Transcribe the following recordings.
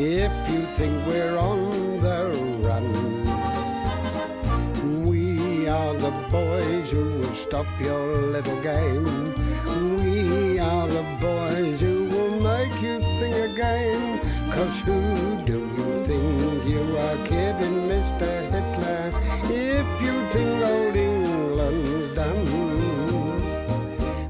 if you think we're on the run. We are the boys who will stop your little game. We are the boys who will make you think again. 'Cause who do you think you are kidding, Mr. Hitler, if you think old England's done?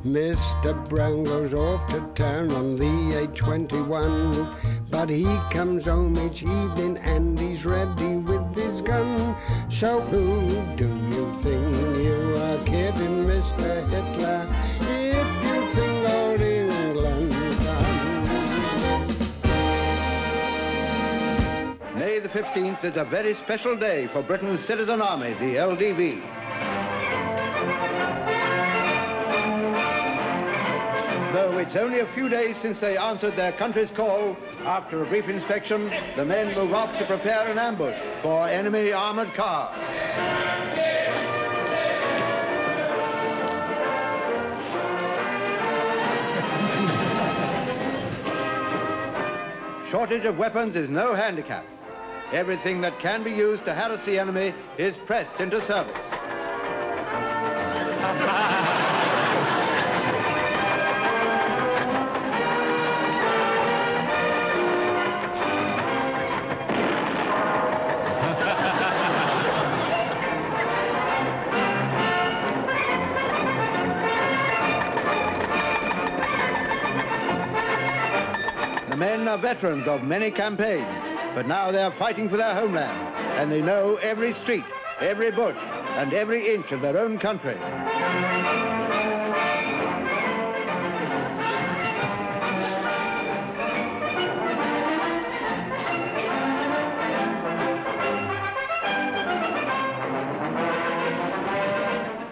Mr. Brown goes off to town on the A21, but he comes home each evening and he's ready with his gun. So who do you think you are kidding, Mr. Hitler, if you think old England's done? May the 15th is a very special day for Britain's citizen army, the LDV. Though it's only a few days since they answered their country's call, after a brief inspection, the men move off to prepare an ambush for enemy armored cars. Shortage of weapons is no handicap. Everything that can be used to harass the enemy is pressed into service. The men are veterans of many campaigns, but now they're fighting for their homeland, and they know every street, every bush, and every inch of their own country.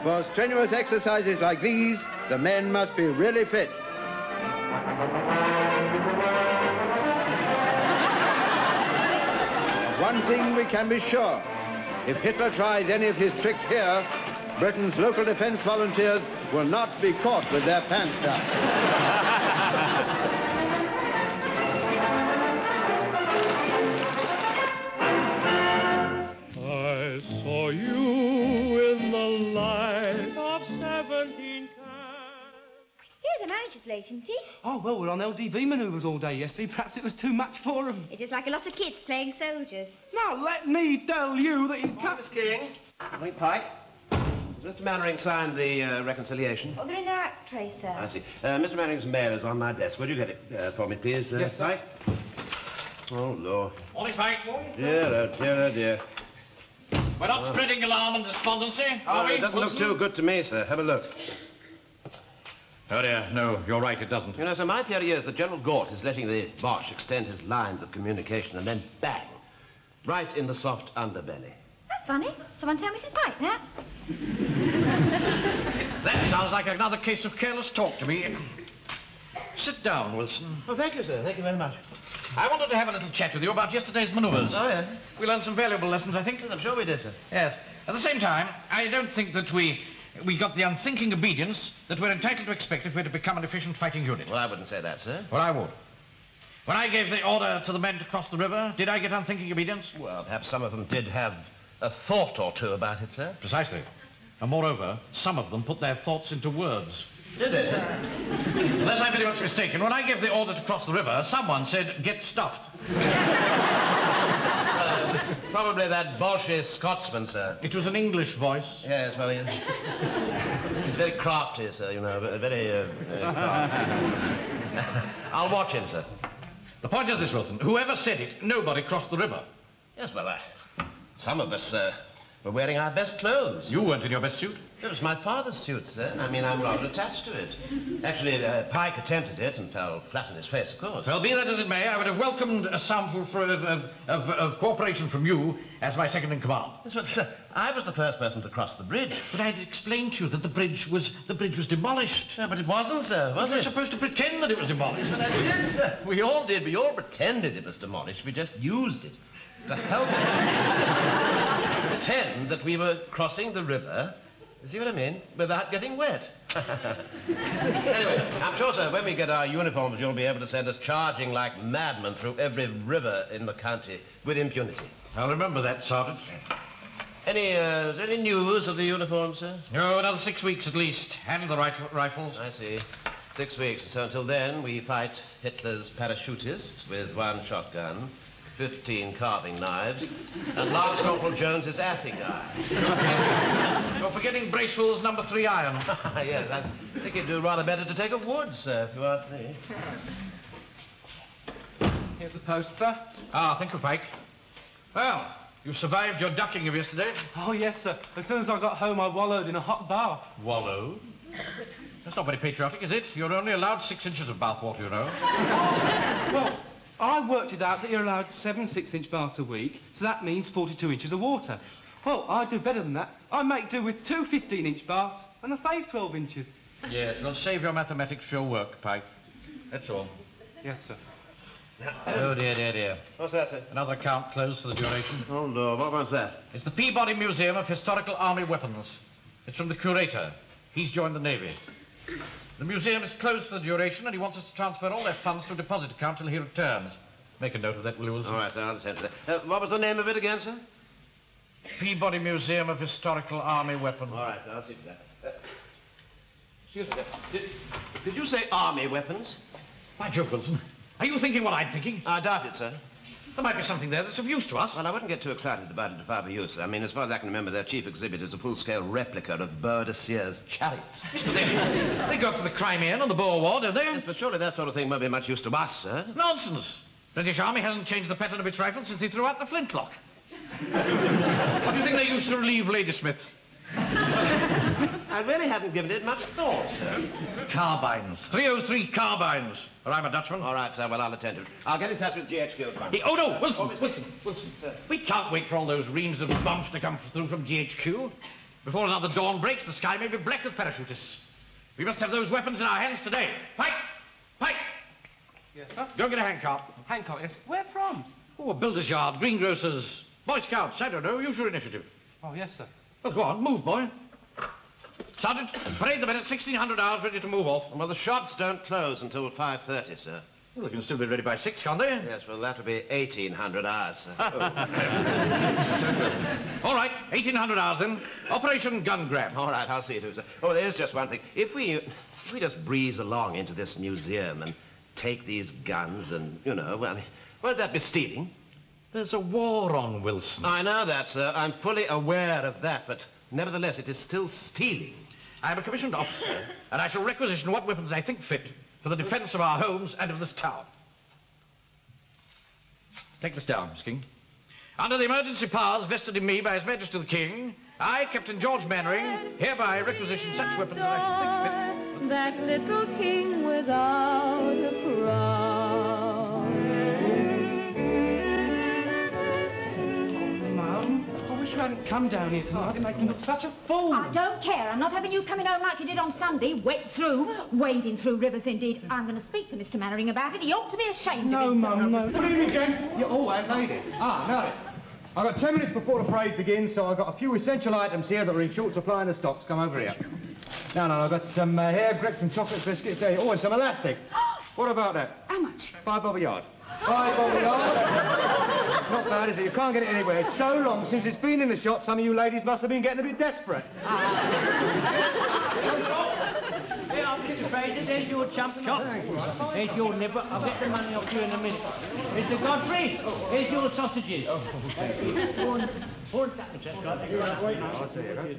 For strenuous exercises like these, the men must be really fit. One thing we can be sure, if Hitler tries any of his tricks here, Britain's local defense volunteers will not be caught with their pants down. I saw you in the light of 17 Here, the manager's late, isn't he? Oh, well, we're on LDV manoeuvres all day yesterday. Perhaps it was too much for him. It is like a lot of kids playing soldiers. Now, let me tell you that you can't... Miss King. Wait, Pike. Has Mr. Mannering signed the reconciliation? Oh, they're in their act tray, sir. I see. Mr. Mannering's mail is on my desk. Would you get it for me, please, Yes, sir. Pike? Oh, Lord. Morning, Pike. Morning. Dear, oh, dear, oh, dear. We're not spreading alarm and despondency, are we? It doesn't look too good to me, sir. Have a look. Oh, dear. No, you're right, it doesn't. You know, sir, my theory is that General Gort is letting the Boche extend his lines of communication and then bang, right in the soft underbelly. That's funny. Someone tell Mrs. Pike that. That sounds like another case of careless talk to me. Sit down, Wilson. Oh, thank you, sir. Thank you very much. I wanted to have a little chat with you about yesterday's manoeuvres. Oh, yeah? We learned some valuable lessons, I think. Yes, I'm sure we did, sir. Yes. At the same time, I don't think that we got the unthinking obedience that we're entitled to expect if we're to become an efficient fighting unit. Well, I wouldn't say that, sir. Well, I would. When I gave the order to the men to cross the river, did I get unthinking obedience? Well, perhaps some of them did have a thought or two about it, sir. Precisely. And moreover, some of them put their thoughts into words. Did they, sir? Unless I'm very much mistaken, when I gave the order to cross the river, someone said, get stuffed. Probably that Bolshevik Scotsman, sir. It was an English voice. Yes, well, he's very crafty, sir, you know, very crafty. I'll watch him, sir. The point is this, Wilson. Whoever said it, nobody crossed the river. Yes, well, some of us were wearing our best clothes. You weren't in your best suit. It was my father's suit, sir. I mean, I'm rather attached to it. Actually, Pike attempted it and fell flat on his face, of course. Well, be that as it may, I would have welcomed a sample of cooperation from you as my second in command. Yes, but, sir, I was the first person to cross the bridge. But I'd explained to you that the bridge was demolished. Yeah, but it wasn't, sir, was We were it? supposed to pretend that it was demolished. But I did, sir. We all did. We all pretended it was demolished. We just used it to help pretend that we were crossing the river See what I mean? Without getting wet. Anyway, I'm sure, sir, when we get our uniforms, you'll be able to send us charging like madmen through every river in the county with impunity. I'll remember that, Sergeant. Any news of the uniforms, sir? No, another 6 weeks at least. And the rifles. I see. 6 weeks. So until then, we fight Hitler's parachutists with 1 shotgun, 15 carving knives, and Lance Corporal Jones's assegai. You're forgetting Bracewell's number 3 iron. Yes, I think it'd do rather better to take a wood, sir, if you ask me. Here's the post, sir. Ah, thank you, Pike. Well, you survived your ducking of yesterday. Oh, yes, sir. As soon as I got home, I wallowed in a hot bath. Wallowed? That's not very patriotic, is it? You're only allowed 6 inches of bathwater, you know. Well, I worked it out that you're allowed 7 6-inch baths a week, so that means 42 inches of water. Well, I do better than that. I make do with 2 15-inch baths, and I save 12 inches. Yes, well, save your mathematics for your work, Pike. That's all. Yes, sir. Oh, dear. What's that, sir? Another account closed for the duration. Oh, Lord, what was that? It's the Peabody Museum of Historical Army Weapons. It's from the curator. He's joined the Navy. The museum is closed for the duration, and he wants us to transfer all their funds to a deposit account till he returns. Make a note of that, will you, Wilson? All right, sir, I'll attend to that. What was the name of it again, sir? Peabody Museum of Historical Army Weapons. All right, sir, I'll see to that. Excuse me, sir. Did you say army weapons? By Jove, Wilson. Are you thinking what I'm thinking? I doubt it, sir. There might be something there that's of use to us. Well, I wouldn't get too excited about it if I were you, sir. I mean, as far as I can remember, their chief exhibit is a full-scale replica of Boadicea's chariot. They go up to the Crimean on the Boer War, don't they? Yes, but surely that sort of thing won't be much use to us, sir. Nonsense. British Army hasn't changed the pattern of its rifles since he threw out the flintlock. What do you think they used to relieve Ladysmith? I really haven't given it much thought, sir. Carbines. 303 carbines. Or I'm a Dutchman. All right, sir, well, I'll attend to it. I'll get in touch with GHQ at once. Oh, no, Wilson. We can't wait for all those reams of bombs to come through from GHQ. Before another dawn breaks, the sky may be black with parachutists. We must have those weapons in our hands today. Pike! Yes, sir. Go get a handcart. Hancock, yes. Where from? Oh, a builder's yard, greengrocers, Boy Scouts, I don't know. Use your initiative. Oh, yes, sir. Well, go on, move, boy. Sergeant, parade the men at 1600 hours ready to move off. Well, the shops don't close until 5:30, sir. Well, they can still be ready by 6, can't they? Yes, well, that'll be 1800 hours, sir. All right, 1800 hours then. Operation Gun Grab. All right, I'll see to it, sir. Oh, there's just one thing. If we just breeze along into this museum and take these guns and, you know, well, won't that be stealing? There's a war on, Wilson. I know that, sir. I'm fully aware of that, but nevertheless, it is still stealing. I'm a commissioned officer, and I shall requisition what weapons I think fit for the defense of our homes and of this town. Take this down, Miss King. Under the emergency powers vested in me by His Majesty the King, I, Captain George Mannering, hereby requisition such weapons as I think fit. That little king without a crown. Mum, I wish you hadn't come down here tonight. It makes me look such a fool. I don't care. I'm not having you coming home like you did on Sunday, wet through, wading through rivers indeed. I'm going to speak to Mr. Mannering about it. He ought to be ashamed of himself. Mum, no. Good evening, gents. Lady. No. I've got 10 minutes before the parade begins, so I've got a few essential items here that are in short supply in the stocks. Come over here. No, I've got some hair grapes and chocolate biscuits there. Oh, and some elastic. What about that? How much? £5 a yard. £5 a yard? Not bad, is it? You can't get it anywhere. It's so long since it's been in the shop, some of you ladies must have been getting a bit desperate. There's your chump chop. There's your nibber. I'll get the money off you in a minute. Mr. Godfrey, here's your sausages.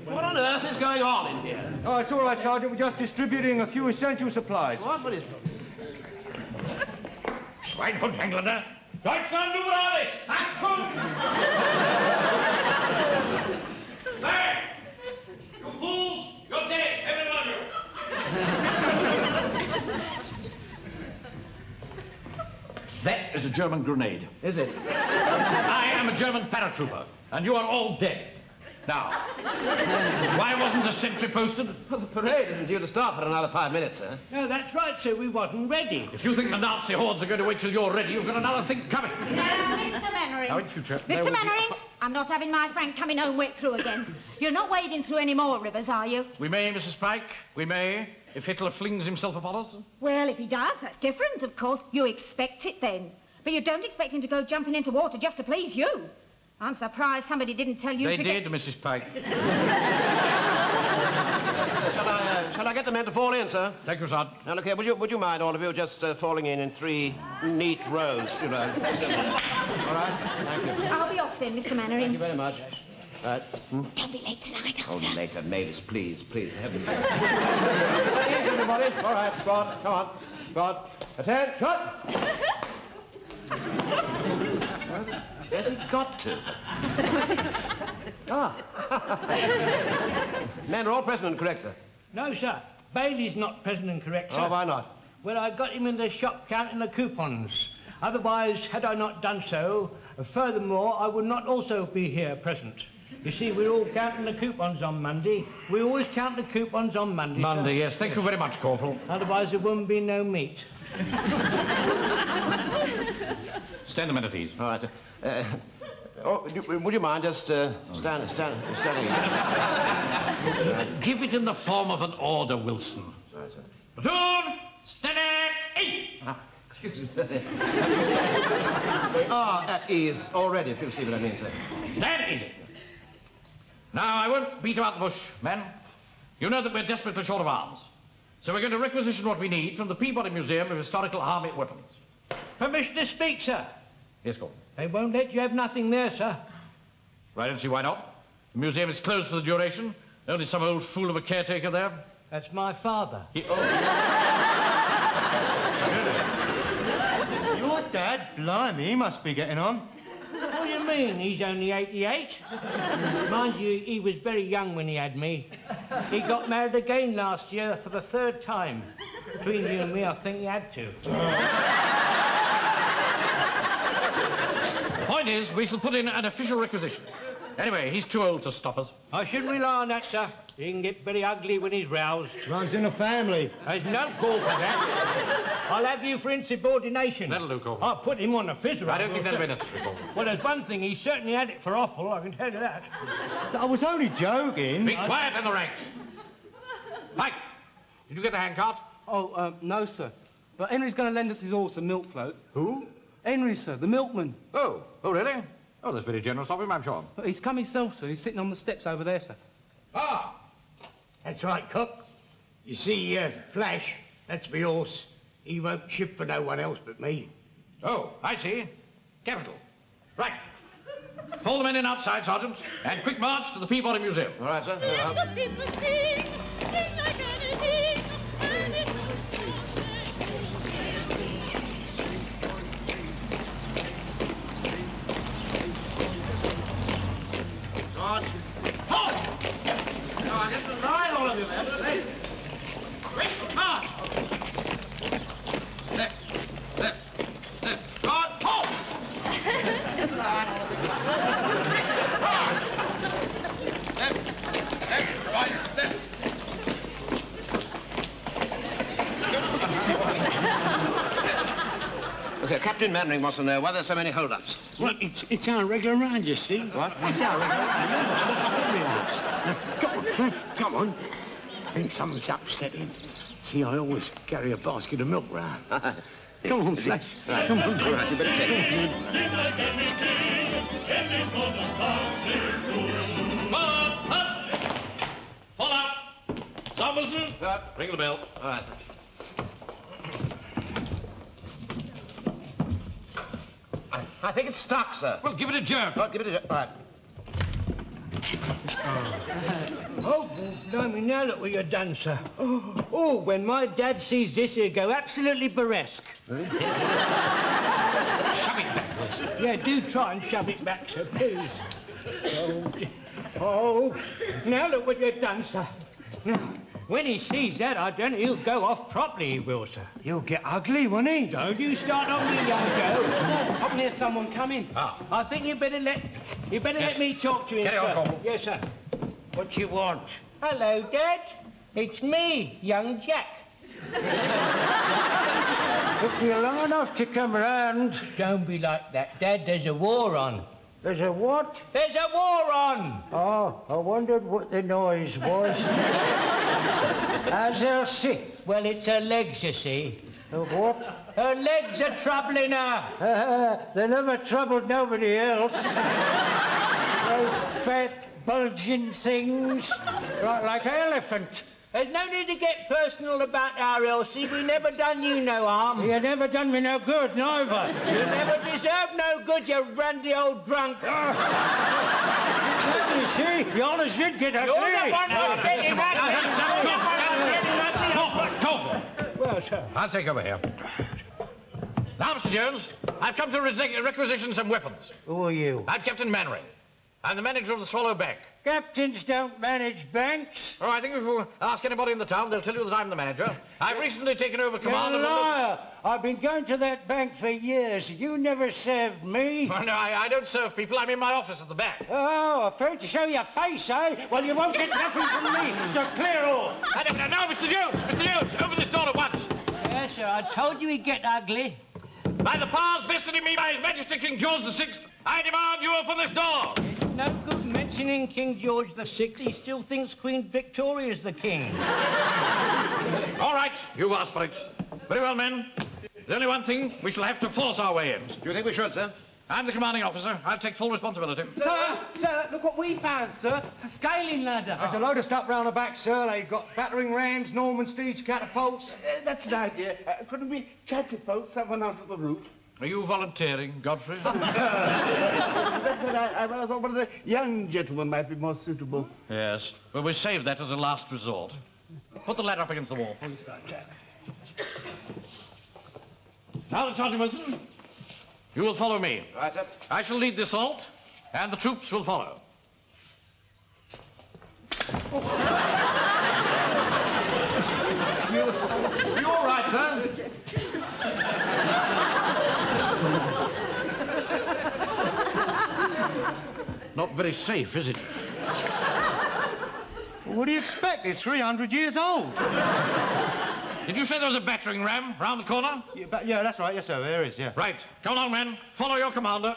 What on earth is going on in here? Oh, it's all right, Sergeant. We're just distributing a few essential supplies. What is... Schweinhund, Engländer! Deutschland über alles! Achtung! There! You fools! You're dead, every one of you! That is a German grenade. Is it? I am a German paratrooper, and you are all dead. Now, why wasn't the sentry posted? Well, the parade isn't due to start for another 5 minutes, sir. No, that's right, sir. We wasn't ready. If you think the Nazi hordes are going to wait till you're ready, you've got another thing coming. Now, Mr. Mannering. Now, in future, there Mr. will be- Mannering, I'm not having my Frank coming home wet through again. You're not wading through any more rivers, are you? We may, Mrs. Pike, we may, if Hitler flings himself upon us. Well, if he does, that's different, of course. You expect it then. But you don't expect him to go jumping into water just to please you. I'm surprised somebody didn't tell you They to did, Mrs. Pike. Shall I get the men to fall in, sir? Thank you, Sergeant. Now, look here, would you mind, all of you, just falling in 3 neat rows, you know? All right? Thank you. I'll be off then, Mr. Mannering. Thank you very much. Right. Don't be late tonight, Oh, Arthur. later, Mavis, please, please, for heaven's sake. Easy, everybody. All right, squad, come on. Squad, attend, shot! Where's he got to? Men are all present and correct, sir. No, sir. Bailey's not present and correct, sir. Oh, why not? Well, I got him in the shop counting the coupons. Otherwise, had I not done so, furthermore, I would not also be here present. You see, we're all counting the coupons on Monday. We always count the coupons on Monday. Monday, sir. yes. Thank you very much, Corporal. Otherwise, there wouldn't be no meat. Stand a minute, please. All right, sir. Would you mind just standing? Give it in the form of an order, Wilson. Sorry, sir. Platoon, stand eight. Excuse me, sir. At ease already, if you see what I mean, sir. Stand easy. Now, I won't beat about the bush, men. You know that we're desperately short of arms. So we're going to requisition what we need from the Peabody Museum of Historical Army Weapons. Permission to speak, sir. Yes, Corporal. They won't let you have nothing there, sir. I don't see why not. The museum is closed for the duration. Only some old fool of a caretaker there. That's my father. Your dad? Blimey, he must be getting on. What do you mean? He's only 88. Mind you, he was very young when he had me. He got married again last year for the 3rd time. Between you and me, I think he had to. The point is, we shall put in an official requisition. Anyway, he's too old to stop us. I shouldn't rely on that, sir. He can get very ugly when he's roused. Runs in the family. There's no call for that. I'll have you for insubordination. That'll do, Corporal. I'll put him on the fizzer. I don't think that'll be necessary, Corporal. Well, there's one thing. He certainly had it for offal, I can tell you that. I was only joking. Be quiet in the ranks. Mike, did you get the handcart? Oh, no, sir. But Henry's going to lend us his horse, a milk float. Who? Henry, sir, the milkman. Oh, really? Oh, that's very generous of him, I'm sure. But he's come himself, sir. He's sitting on the steps over there, sir. Ah! That's right, Cook. You see, Flash, that's me horse. He won't ship for no one else but me. Oh, I see. Capital. Right. Pull the men in outside, Sergeant, and quick march to the Peabody Museum. All right, sir. Okay, Captain Mannering wants to know why there's so many hold-ups. Well, it's our regular round, you see. What? It's our regular round. Come on. I think something's upsetting. See, I always carry a basket of milk round. Come on, Flash. Right. Come on. All right, you better take it. Pull out. Samuelson, ring the bell. All right. I think it's stuck, sir. Well, give it a jerk. Oh, give it a jerk. All right. Oh, blimey, now look what you've done, sir. Oh, when my dad sees this, he'll go absolutely burlesque. Shove it back, Wilson. Yeah, do try and shove it back, sir, please. Oh, now look what you've done, sir. Now, when he sees that, I don't know, he'll go off properly, he will, sir. He'll get ugly, won't he? Don't you start on me, young Joe. I can hear someone coming. I think you better let You better let me talk to him, Carry on, sir. Corporal. Yes, sir. What you want? Hello, Dad. It's me, young Jack. Took you long enough to come round. Don't be like that, Dad. There's a war on. There's a what? There's a war on! Oh, I wondered what the noise was. How's Elsie? Well, it's her legs, you see. Her what? Her legs are troubling her. They never troubled nobody else. Those fat, bulging things. Like an elephant. There's no need to get personal about our Elsie. We never done you no harm. You never done me no good, neither. You never deserved no good, you randy old drunk. You see, you always did get ugly. You're the one who's getting ugly. Well, sir. I'll take over here. Now, Mr. Jones, I've come to requisition some weapons. Who are you? I'm Captain Mannering. I'm the manager of the Swallow Bank. Captains don't manage banks. Oh, I think if you ask anybody in the town, they'll tell you that I'm the manager. I've recently taken over command of You're the... a liar. I've been going to that bank for years. You never served me. Oh, no, I don't serve people. I'm in my office at the back. Oh, afraid to show your face, eh? Well, you won't get nothing from me, so clear off. No, Mr. Jones! Mr. Jones, open this door at once. Yes, sir, I told you he'd get ugly. By the powers vested in me by His Majesty King George VI, I demand you open this door. It's no good mentioning King George VI. He still thinks Queen Victoria's the king. All right, you asked for it. Very well, men. There's only one thing. We shall have to force our way in. Do you think we should, sir? I'm the commanding officer. I'll take full responsibility. Sir, look what we found, sir. It's a scaling ladder. There's a load of stuff round the back, sir. They've got battering rams, Norman siege catapults. That's an idea. Couldn't we catapult someone out of the roof? Are you volunteering, Godfrey? I thought one of the young gentlemen might be more suitable. Yes. Well, we saved that as a last resort. Put the ladder up against the wall. Now, Sergeant Wilson, you will follow me. Right, sir. I shall lead the assault, and the troops will follow. You all right, sir? Not very safe, is it? What do you expect? It's 300 years old. Did you say there was a battering ram round the corner? Yeah, that's right. Yes, sir, there is, yeah. Right. Come along, men. Follow your commander.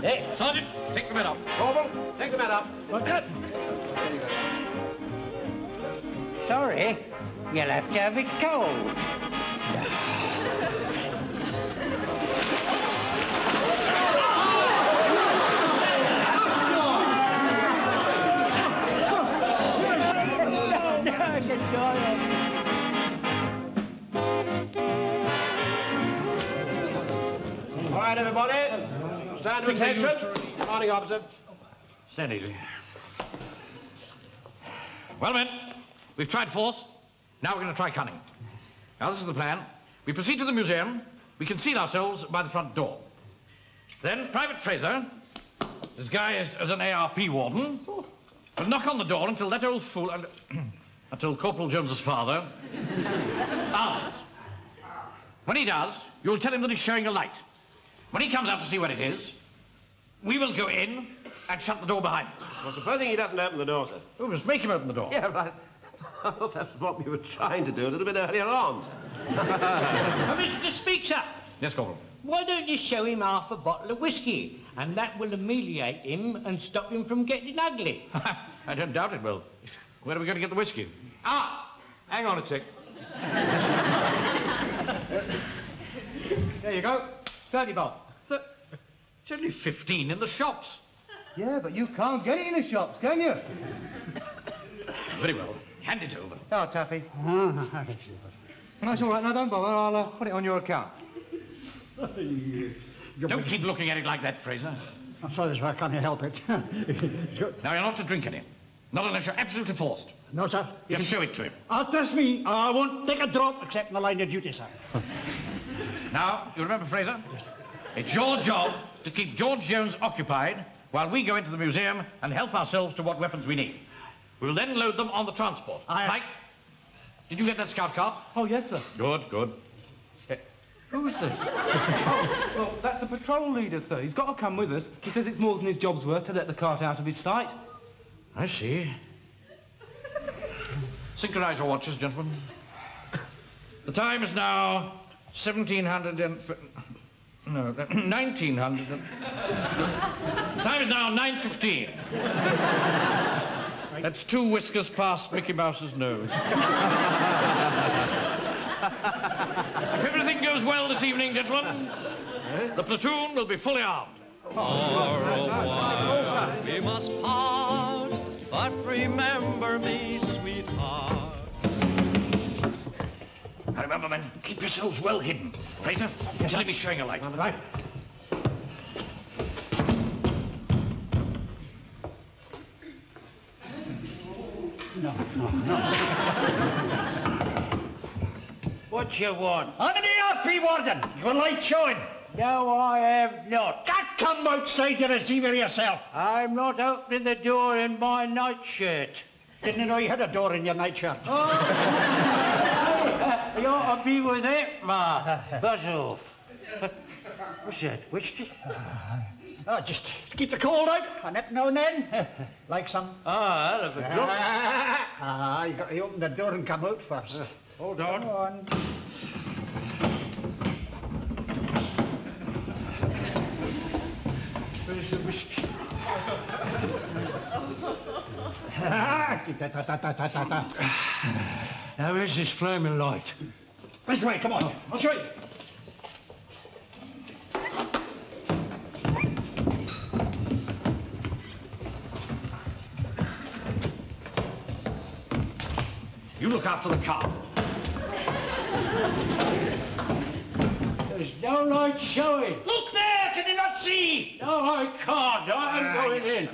Hey, Sergeant, take the men up. Corporal, take the men up. What's that? Sorry, you'll have to have it cold. All right, everybody. Stand to attention. Morning, officer. Stand easy. Well, men, we've tried force. Now we're going to try cunning. Now, this is the plan. We proceed to the museum. We conceal ourselves by the front door. Then Private Fraser, disguised as an ARP warden, will knock on the door until that old fool... until Corporal Jones's father answers. When he does, you'll tell him that he's showing a light. When he comes out to see what it is, we will go in and shut the door behind us. Well, supposing he doesn't open the door, sir. We must make him open the door. Yeah, but I thought that was what we were trying to do a little bit earlier on. Mr. Speaker. Yes, Corporal. Why don't you show him half a bottle of whiskey? And that will ameliorate him and stop him from getting ugly. I don't doubt it will. Where are we going to get the whiskey? Ah! Hang on a tick. There you go. 30 bob. It's only 15 in the shops. Yeah, but you can't get it in the shops, can you? Very well. Hand it over. Oh, Taffy. No, it's all right. No, don't bother. I'll put it on your account. Don't keep looking at it like that, Fraser. I'm sorry, sir. I can't help it. Now, you're not to drink any. Not unless you're absolutely forced. No, sir. Just show it to him. Trust me, I won't take a drop except in the line of duty, sir. Now, you remember, Fraser? Yes. It's your job to keep George Jones occupied while we go into the museum and help ourselves to what weapons we need. We'll then load them on the transport. Mike, did you get that scout cart? Oh, yes, sir. Good, good. Who is this? Oh, well, that's the patrol leader, sir. He's got to come with us. He says it's more than his job's worth to let the cart out of his sight. I see. Synchronize your watches, gentlemen. The time is now 1700 and... No, 1900 and... The time is now 9:15. That's 2 whiskers past Mickey Mouse's nose. If everything goes well this evening, gentlemen, the platoon will be fully armed. We must part, but remember me, sweetheart. Now remember, men, keep yourselves well hidden. Fraser, tell me showing a light. Right. No. What you want? How many are pre-warden? Your light showing. No, I have not. Come outside to receive it yourself. I'm not opening the door in my nightshirt. Didn't know you had a door in your nightshirt. Oh, you ought to be with it, Ma. Buzz off. What's that, whiskey? Just to keep the cold out, and every now and then. Like some. I'll have a drop. You got to open the door and come out first. Hold on. Come on. Where's the whiskey? Now, where's this flaming light? This way, come on. I'll show you. You look after the car. There's no light showing. Look there! Can you not see? No, I can't. I'm going in.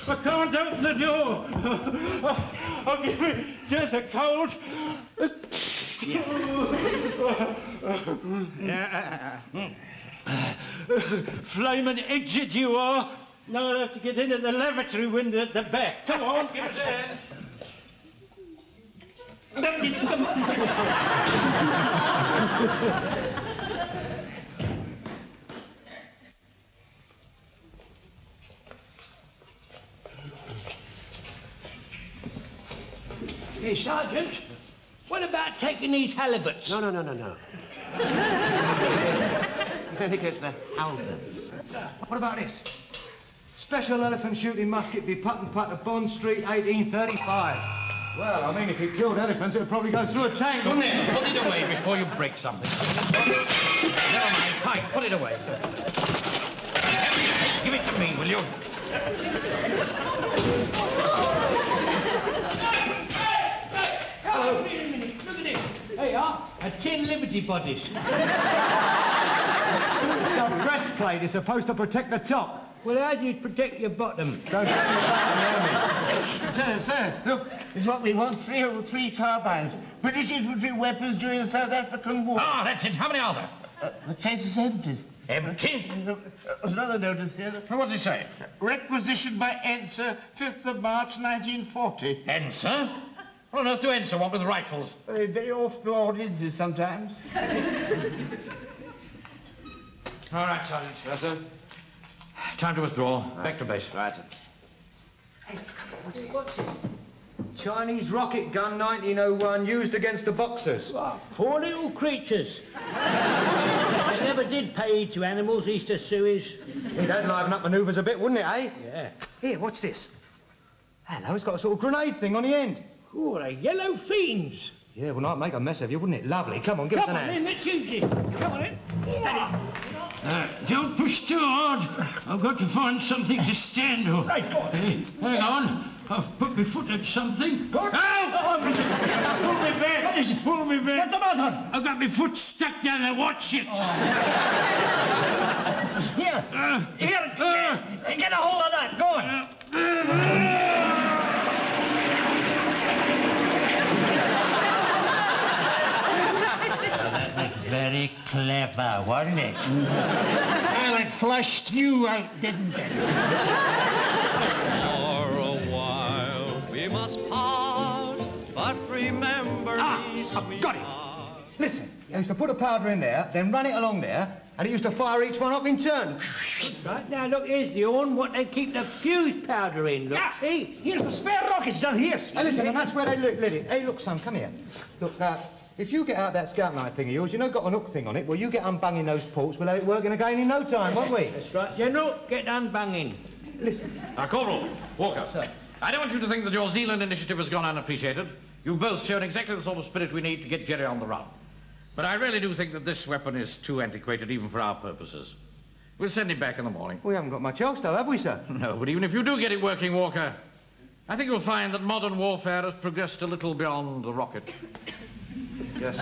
I can't open the door. I'll give me just a cold. Flaming idiot you are. Now I'll have to get into the lavatory window at the back. Come on, give us a hand. Hey, Sergeant, what about taking these halibuts? No. In any case, they're halberds. What about this? Special elephant shooting musket be Putt and Putt of Bond Street, 1835. Well, I mean, if it killed elephants, it would probably go through a tank, wouldn't it? Put it away before you break something. Never mind, Pike, put it away. Give it to me, will you? Oh, wait a minute, look at it. There you are, a tin Liberty bodice. The breastplate is supposed to protect the top. Well, how do you protect your bottom? Don't protect your bottom, Sir, look, it's what we want, three carbines. British infantry weapons during the South African War. Ah, that's it. How many are there? The case is empty. Empty? There's another notice here. What does it say? Requisitioned by Enser, 5th of March, 1940. Enser? What on earth do Enser want with rifles? Very often audiences sometimes. All right, Sergeant. Yes, sir. Time to withdraw. Back to base. Right, sir. Hey, what's it? Chinese rocket gun 1901 used against the Boxers. Oh, poor little creatures. They never did pay heed to animals, Easter Sueys. That'd liven up manoeuvres a bit, wouldn't it, eh? Yeah. Here, watch this. Hello, it's got a sort of grenade thing on the end. Oh, they yellow fiends. Yeah, well, I'd make a mess of you, wouldn't it? Lovely. Come on, give us an hand. Come on, then, let's use it. Come on, then. Don't push too hard. I've got to find something to stand on. Right, go on. Hang on. I've put my foot at something. Pull me back. What is it? Pull me back. What's the matter? I've got my foot stuck down there. Watch it. Here. Get a hold of that. Go on. Very clever, wasn't it? Well, it flushed you out, didn't it? For a while we must part, but remember these I've got it. Listen, you used to put a powder in there, then run it along there, and it used to fire each one off in turn. Right, now, look, here's the horn, what they keep the fuse powder in, look, see? Here's the spare rockets down here. Hey, listen, and that's where they lit it. Hey, look, son, come here. Look, if you get out that scout knife thing of yours, you know, got an hook thing on it. Well, you get unbunging those ports, we'll have it working again in no time, won't we? That's right, General. Get unbunging. Listen. Corporal, Walker. Sir. I don't want you to think that your Zealand initiative has gone unappreciated. You've both shown exactly the sort of spirit we need to get Jerry on the run. But I really do think that this weapon is too antiquated even for our purposes. We'll send him back in the morning. We haven't got much else, though, have we, sir? No, but even if you do get it working, Walker, I think you'll find that modern warfare has progressed a little beyond the rocket. Yes.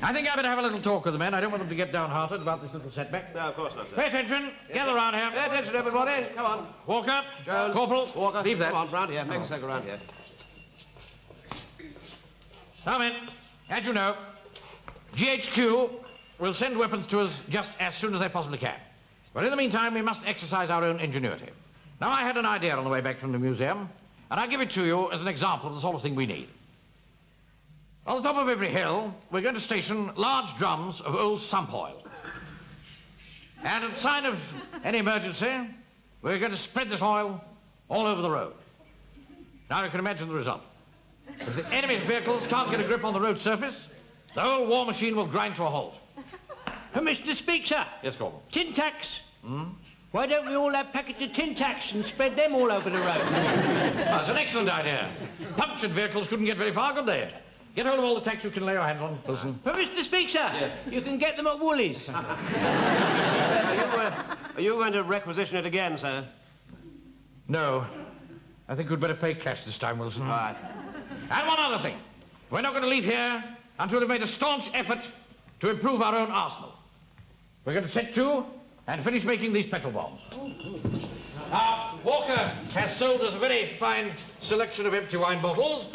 I think I better have a little talk with the men. I don't want them to get downhearted about this little setback. No, of course not, sir. Pay attention. Gather round here. Pay attention, everybody. Come on. Walker. Jones. Corporal. Walker. Leave that. Come on, round here. Make a circle round here. Now, men, as you know, GHQ will send weapons to us just as soon as they possibly can. But in the meantime, we must exercise our own ingenuity. Now, I had an idea on the way back from the museum, and I'll give it to you as an example of the sort of thing we need. On the top of every hill, we're going to station large drums of old sump oil. And at sign of any emergency, we're going to spread this oil all over the road. Now, you can imagine the result. If the enemy's vehicles can't get a grip on the road surface, the whole war machine will grind to a halt. Mr. Speaker. Yes, Corporal. Tin tacks. Why don't we all have packets of tin tacks and spread them all over the road? That's an excellent idea. Punctured vehicles couldn't get very far, could they? Get hold of all the tacks you can lay your hands on, Wilson. But Mr. Speaker, you can get them at Woolies. Are you going to requisition it again, sir? No. I think we'd better pay cash this time, Wilson. All right. And one other thing. We're not going to leave here until we've made a staunch effort to improve our own arsenal. We're going to set to and finish making these petrol bombs. Now, Walker has sold us a very fine selection of empty wine bottles.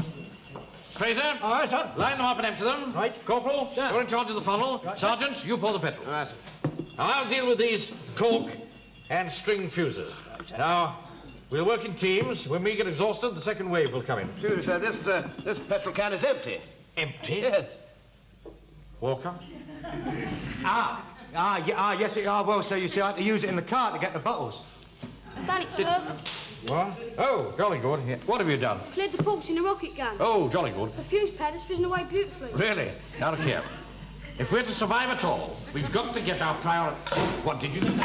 Fraser. All right, sir. Line them up and empty them. Right. Corporal, Sir. you're in charge of the funnel. Right. Sergeant, you pour the petrol. All right, sir. Now, I'll deal with these cork and string fuses. Now, we'll work in teams. When we get exhausted, the second wave will come in. Excuse me, sir. This petrol can is empty. Empty? Yes. Walker? Yes, well, sir, you see, I had to use it in the car to get the bottles. Done it, sir. What? Oh, jolly good. Yeah. What have you done? Cleared the ports in the rocket gun. Oh, jolly good. The fuse pad has fizzed away beautifully. Really? Now look here. If we're to survive at all, we've got to get our priority. What did you do?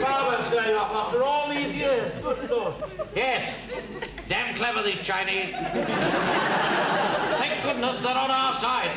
Fireworks going off after all these years. Good Lord. Yes. Damn clever, these Chinese. Thank goodness they're on our side.